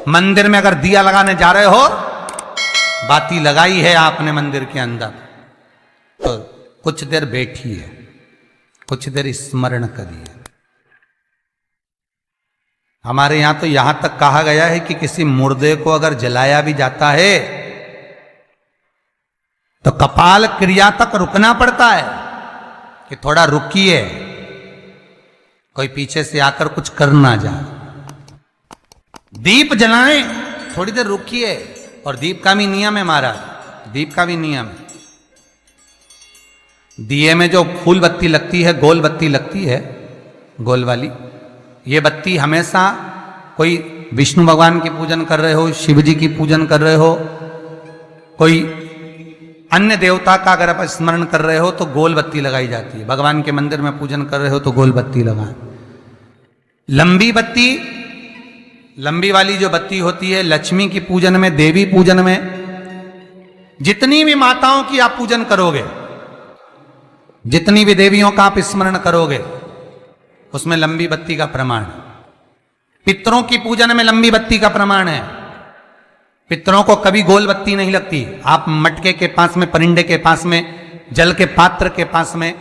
मंदिर में अगर दिया लगाने जा रहे हो, बाती लगाई है आपने मंदिर के अंदर, तो कुछ देर बैठिए, कुछ देर स्मरण करिए। हमारे यहां तो यहां तक कहा गया है कि किसी मुर्दे को अगर जलाया भी जाता है तो कपाल क्रिया तक रुकना पड़ता है कि थोड़ा रुकिए, कोई पीछे से आकर कुछ कर ना जाए। दीप जलाएं, थोड़ी देर रुकिए। और दीप का भी नियम है महाराज, दीप का भी नियम है। दिए में जो फूल बत्ती लगती है, गोल बत्ती लगती है, गोल वाली, ये बत्ती हमेशा कोई विष्णु भगवान की पूजन कर रहे हो, शिव जी की पूजन कर रहे हो, कोई अन्य देवता का अगर आप स्मरण कर रहे हो तो गोल बत्ती लगाई जाती है। भगवान के मंदिर में पूजन कर रहे हो तो गोल बत्ती लगाएं। लंबी बत्ती, लंबी वाली जो बत्ती होती है लक्ष्मी की पूजन में, देवी पूजन में, जितनी भी माताओं की आप पूजन करोगे, जितनी भी देवियों का आप स्मरण करोगे, उसमें लंबी बत्ती का प्रमाण है। पितरों की पूजन में लंबी बत्ती का प्रमाण है। पितरों को कभी गोल बत्ती नहीं लगती। आप मटके के पास में, परिंदे के पास में, जल के पात्र के पास में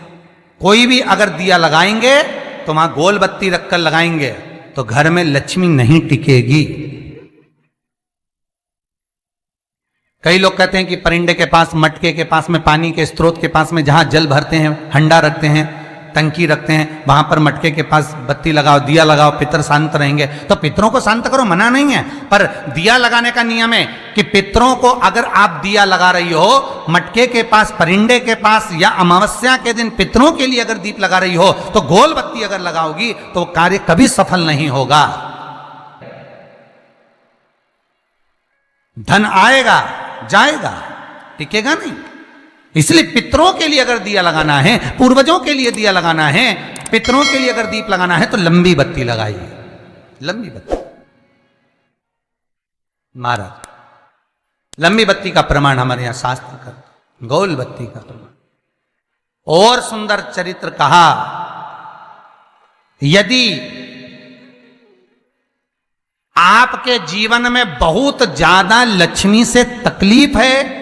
कोई भी अगर दिया लगाएंगे तो वहां गोल बत्ती रखकर लगाएंगे तो घर में लक्ष्मी नहीं टिकेगी। कई लोग कहते हैं कि परिंदे के पास, मटके के पास में, पानी के स्रोत के पास में जहां जल भरते हैं, हंडा रखते हैं, टंकी रखते हैं, वहां पर मटके के पास बत्ती लगाओ, दिया लगाओ, पितर शांत रहेंगे। तो पितरों को शांत करो, मना नहीं है, पर दिया लगाने का नियम है कि पितरों को अगर आप दिया लगा रही हो मटके के पास, परिंदे के पास, या अमावस्या के दिन पितरों के लिए अगर दीप लगा रही हो तो गोल बत्ती अगर लगाओगी तो कार्य कभी सफल नहीं होगा। धन आएगा जाएगा, टिकेगा नहीं। इसलिए पितरों के लिए अगर दिया लगाना है, पूर्वजों के लिए दिया लगाना है, पितरों के लिए अगर दीप लगाना है तो लंबी बत्ती लगाइए, लंबी बत्ती। महाराज, लंबी बत्ती का प्रमाण हमारे यहां शास्त्र करते, गोल बत्ती का प्रमाण। और सुंदर चरित्र कहा, यदि आपके जीवन में बहुत ज्यादा लक्ष्मी से तकलीफ है,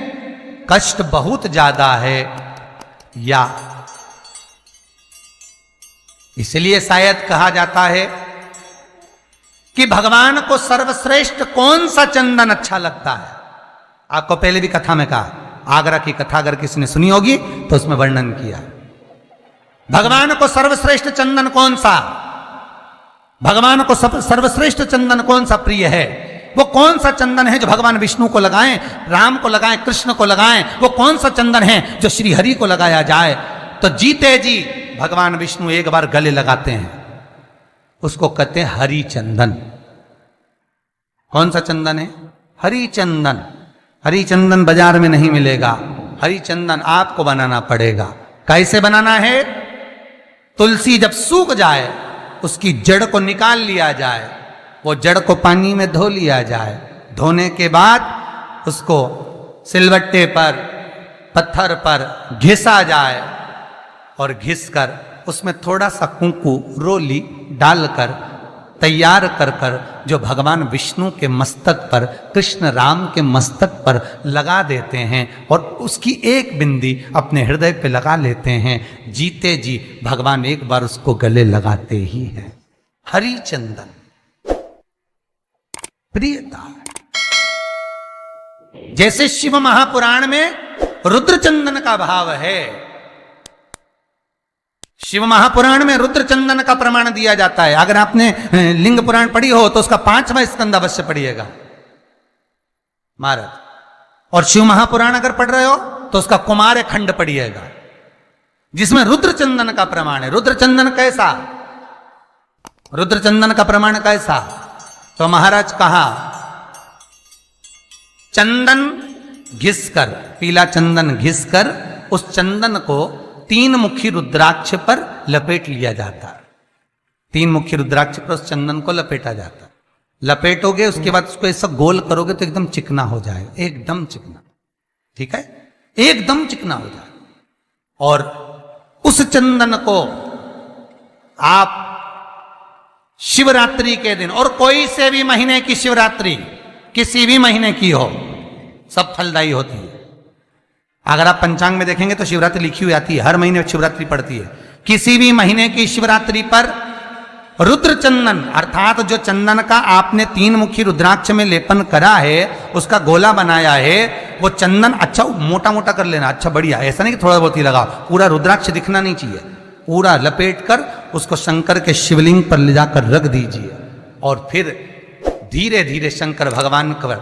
कष्ट बहुत ज्यादा है, या इसलिए शायद कहा जाता है कि भगवान को सर्वश्रेष्ठ कौन सा चंदन अच्छा लगता है। आपको पहले भी कथा में कहा, आगरा की कथा अगर किसी ने सुनी होगी तो उसमें वर्णन किया। भगवान को सर्वश्रेष्ठ चंदन कौन सा, भगवान को सर्वश्रेष्ठ चंदन कौन सा प्रिय है, वो कौन सा चंदन है जो भगवान विष्णु को लगाएं, राम को लगाएं, कृष्ण को लगाएं, वो कौन सा चंदन है जो श्री हरि को लगाया जाए। तो जीते जी भगवान विष्णु एक बार गले लगाते हैं, उसको कहते हैं हरि चंदन। कौन सा चंदन है? हरि चंदन। हरि चंदन बाजार में नहीं मिलेगा, हरि चंदन आपको बनाना पड़ेगा। कैसे बनाना है? तुलसी जब सूख जाए उसकी जड़ को निकाल लिया जाए, वो जड़ को पानी में धो लिया जाए, धोने के बाद उसको सिलवट्टे पर, पत्थर पर घिसा जाए और घिसकर उसमें थोड़ा सा कुंकू, रोली डालकर तैयार कर कर जो भगवान विष्णु के मस्तक पर, कृष्ण राम के मस्तक पर लगा देते हैं और उसकी एक बिंदी अपने हृदय पे लगा लेते हैं। जीते जी भगवान एक बार उसको गले लगाते ही हैं। हरि चंदन प्रियता। जैसे शिव महापुराण में रुद्र चंदन का भाव है, शिव महापुराण में रुद्र चंदन का प्रमाण दिया जाता है। अगर आपने लिंग पुराण पढ़ी हो तो उसका 5वां स्कंद अवश्य पढ़िएगा महाराज, और शिव महापुराण अगर पढ़ रहे हो तो उसका कुमार खंड पढ़िएगा जिसमें रुद्र चंदन का प्रमाण है। रुद्र चंदन कैसा, रुद्र चंदन का प्रमाण कैसा? तो महाराज कहा, चंदन घिसकर, पीला चंदन घिसकर उस चंदन को 3 मुखी रुद्राक्ष पर लपेट लिया जाता। 3 मुखी रुद्राक्ष पर उस चंदन को लपेटा जाता। लपेटोगे उसके बाद उसको ऐसा गोल करोगे तो एकदम चिकना हो जाएगा, एकदम चिकना, ठीक है, एकदम चिकना हो जाएगा। और उस चंदन को आप शिवरात्रि के दिन, और कोई से भी महीने की शिवरात्रि, किसी भी महीने की हो, सब फलदायी होती है। अगर आप पंचांग में देखेंगे तो शिवरात्रि लिखी हुई आती है, हर महीने शिवरात्रि पड़ती है। किसी भी महीने की शिवरात्रि पर रुद्र चंदन, अर्थात जो चंदन का आपने 3 मुखी रुद्राक्ष में लेपन करा है, उसका गोला बनाया है, वो चंदन अच्छा मोटा मोटा कर लेना, अच्छा बढ़िया, ऐसा नहीं कि थोड़ा बहुत ही लगाओ, पूरा रुद्राक्ष दिखना नहीं चाहिए, पूरा लपेट कर उसको शंकर के शिवलिंग पर ले जाकर रख दीजिए, और फिर धीरे धीरे शंकर भगवान का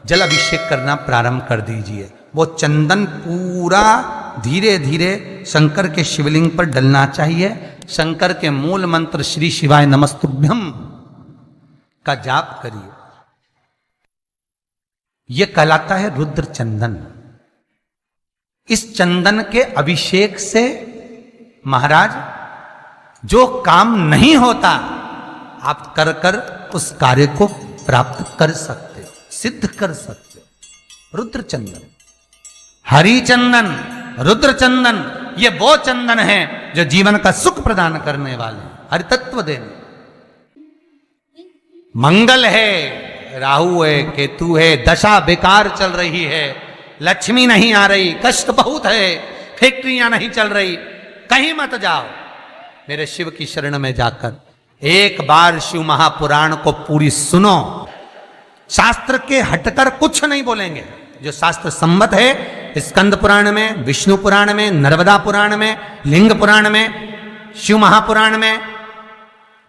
जल अभिषेक करना प्रारंभ कर दीजिए। वो चंदन पूरा धीरे धीरे शंकर के शिवलिंग पर डलना चाहिए। शंकर के मूल मंत्र श्री शिवाय नमस्तुभ्यम का जाप करिए। यह कहलाता है रुद्र चंदन। इस चंदन के अभिषेक से महाराज जो काम नहीं होता, आप कर कर उस कार्य को प्राप्त कर सकते हो, सिद्ध कर सकते हो। रुद्र चंदन, हरि चंदन, रुद्र चंदन, ये वो चंदन है जो जीवन का सुख प्रदान करने वाले, हरि तत्व देने। मंगल है, राहु है, केतु है, दशा बेकार चल रही है, लक्ष्मी नहीं आ रही, कष्ट बहुत है, फैक्ट्रियां नहीं चल रही, कहीं मत जाओ, मेरे शिव की शरण में जाकर एक बार शिव महापुराण को पूरी सुनो। शास्त्र के हटकर कुछ नहीं बोलेंगे, जो शास्त्र सम्मत है, स्कंद पुराण में, विष्णु पुराण में, नर्मदा पुराण में, लिंग पुराण में, शिव महापुराण में,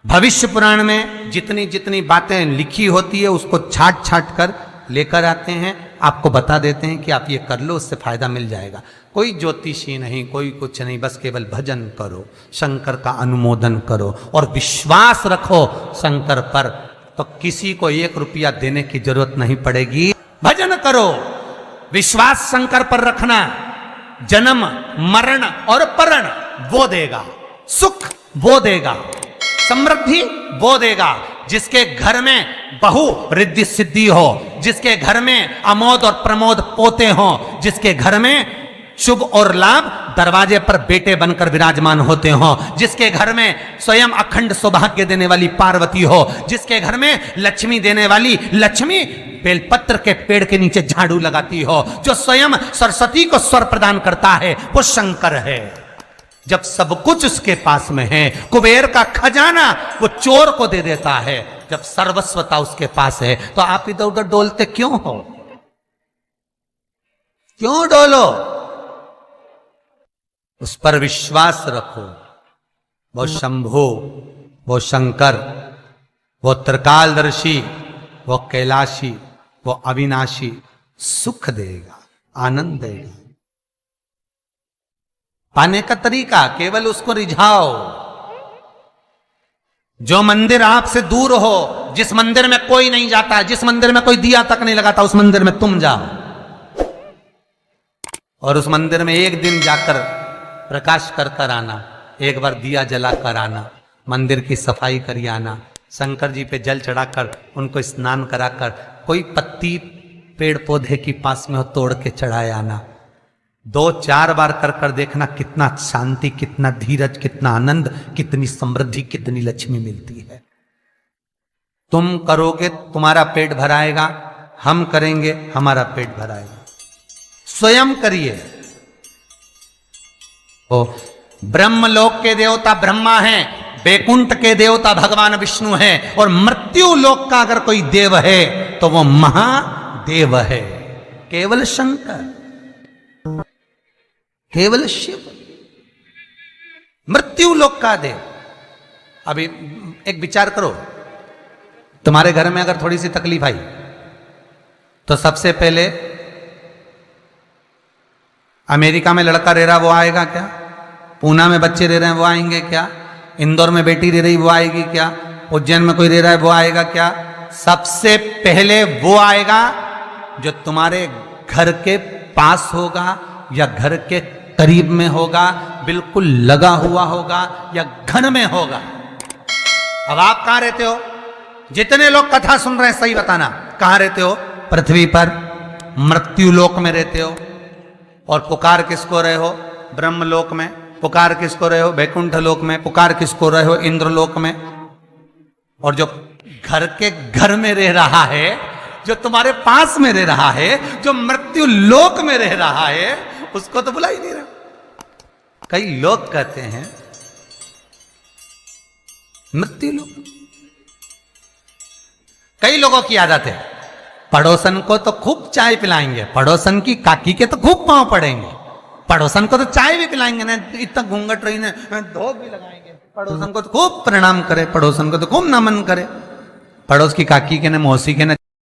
भविष्य पुराण में जितनी जितनी बातें लिखी होती है उसको छाट छाट कर लेकर आते हैं, आपको बता देते हैं कि आप ये कर लो, उससे फायदा मिल जाएगा। कोई ज्योतिषी नहीं, कोई कुछ नहीं, बस केवल भजन करो, शंकर का अनुमोदन करो और विश्वास रखो शंकर पर, तो किसी को 1 रुपया देने की जरूरत नहीं पड़ेगी। भजन करो, विश्वास शंकर पर रखना, जन्म मरण और परण वो देगा, सुख वो देगा, समृद्धि वो देगा। जिसके घर में बहु रिद्धि सिद्धि हो, जिसके घर में अमोद और प्रमोद पोते हो, जिसके घर में शुभ और लाभ दरवाजे पर बेटे बनकर विराजमान होते हो, जिसके घर में स्वयं अखंड सौभाग्य देने वाली पार्वती हो, जिसके घर में लक्ष्मी देने वाली लक्ष्मी बेलपत्र के पेड़ के नीचे झाड़ू लगाती हो, जो स्वयं सरस्वती को स्वर प्रदान करता है, वो शंकर है। जब सब कुछ उसके पास में है, कुबेर का खजाना वो चोर को दे देता है, जब सर्वस्वता उसके पास है, तो आप इधर उधर डोलते क्यों हो? क्यों डोलो? उस पर विश्वास रखो। वो शंभु, वो शंकर, वो त्रिकालदर्शी, वो कैलाशी, वो अविनाशी सुख देगा, आनंद देगा। पाने का तरीका केवल उसको रिझाओ। जो मंदिर आपसे दूर हो, जिस मंदिर में कोई नहीं जाता, जिस मंदिर में कोई दिया तक नहीं लगाता, उस मंदिर में तुम जाओ और उस मंदिर में एक दिन जाकर प्रकाश कर कर आना, एक बार दिया जला कर आना, मंदिर की सफाई करी आना, शंकर जी पे जल चढ़ाकर उनको स्नान कराकर, कोई पत्ती पेड़ पौधे की पास में हो तोड़ के चढ़ाए आना। 2-4 बार कर कर देखना कितना शांति, कितना धीरज, कितना आनंद, कितनी समृद्धि, कितनी लक्ष्मी मिलती है। तुम करोगे तुम्हारा पेट भराएगा, हम करेंगे हमारा पेट भराएगा। स्वयं करिए। ओ ब्रह्मलोक के देवता ब्रह्मा हैं, बैकुंठ के देवता भगवान विष्णु हैं, और मृत्यु लोक का अगर कोई देव है तो वो महादेव है, केवल शंकर, केवल शिव, मृत्यु लोक का देव। अभी एक विचार करो, तुम्हारे घर में अगर थोड़ी सी तकलीफ आई तो सबसे पहले अमेरिका में लड़का रह रहा वो आएगा क्या? पूना में बच्चे रह रहे हैं वो आएंगे क्या? इंदौर में बेटी रह रही वो आएगी क्या? उज्जैन में कोई रह रहा है वो आएगा क्या? सबसे पहले वो आएगा जो तुम्हारे घर के पास होगा या घर के करीब में होगा, बिल्कुल लगा हुआ होगा या घर में होगा। अब आप कहां रहते हो? जितने लोग कथा सुन रहे हैं सही बताना, कहां रहते हो? पृथ्वी पर मृत्यु लोक में रहते हो। और पुकार किसको रहे हो? ब्रह्मलोक में। पुकार किसको रहे हो? बैकुंठ लोक में। पुकार किसको रहे हो? इंद्रलोक में। और जो घर के घर में रह रहा है, जो तुम्हारे पास में रह रहा है, जो मृत्यु लोक में रह रहा है, उसको तो बुला ही नहीं रहा। कई लोग कहते हैं मृत्यु लोक। कई लोगों की आदत है, पड़ोसन को तो खूब चाय पिलाएंगे, पड़ोसन की काकी के तो खूब पांव पड़ेंगे, पड़ोसन को तो चाय भी पिलाएंगे ना, इतना घूंघट रही ने धोख भी लगाएंगे, पड़ोसन को तो खूब प्रणाम करे, पड़ोसन को तो खूब नमन करे, पड़ोस की काकी के ने, मौसी के ने